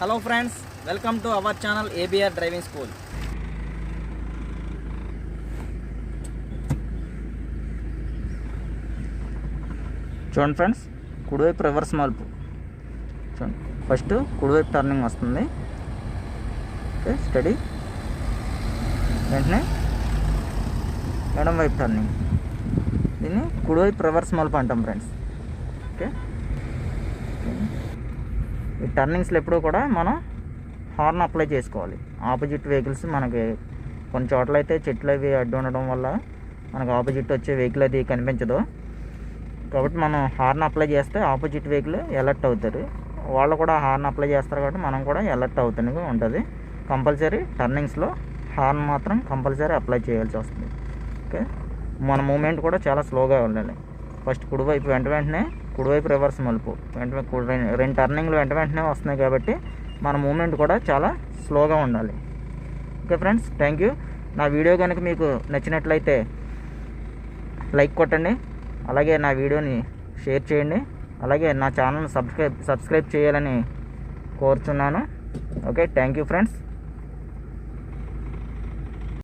Hello friends, welcome to our channel ABR Driving School. చూడండి friends, కుడివైపు reverse మలుపు చూడండి. ఫస్ట్ కుడివైపు టర్నింగ్ వస్తుంది. Okay, study. వెంటనే ఎడం వైపు టర్నింగ్. దీన్ని కుడివైపు రివర్స్ మలుపు అంటాం ఫ్రెండ్స్. ఓకే, ఈ టర్నింగ్స్లో ఎప్పుడూ కూడా మనం హార్న్ అప్లై చేసుకోవాలి. ఆపోజిట్ వెహికల్స్ మనకి కొన్ని చోట్ల అయితే చెట్లు అవి అడ్డు ఉండడం వల్ల మనకు ఆపోజిట్ వచ్చే వెహికల్ అది కనిపించదు. కాబట్టి మనం హార్న్ అప్లై చేస్తే ఆపోజిట్ వెహికల్ అలర్ట్ అవుతారు. వాళ్ళు కూడా హార్న్ అప్లై చేస్తారు కాబట్టి మనం కూడా అలర్ట్ అవుతూనే ఉంటుంది. కంపల్సరీ టర్నింగ్స్లో హార్న్ మాత్రం కంపల్సరీ అప్లై చేయాల్సి వస్తుంది. ఓకే, మన మూమెంట్ కూడా చాలా స్లోగా ఉండాలి. ఫస్ట్ కుడివైపు వెంటనే కుడివైపు రివర్స్ మలుపు రెండు టర్నింగ్లు వెంటనే వస్తున్నాయి కాబట్టి మన మూమెంట్ కూడా చాలా స్లోగా ఉండాలి. Okay friends, thank you. నా వీడియో కనుక మీకు నచ్చినట్లయితే లైక్ కొట్టండి, అలాగే నా వీడియోని షేర్ చేయండి, అలాగే నా ఛానల్ని సబ్స్క్రైబ్ చేయాలని కోరుతున్నాను. Okay, thank you friends.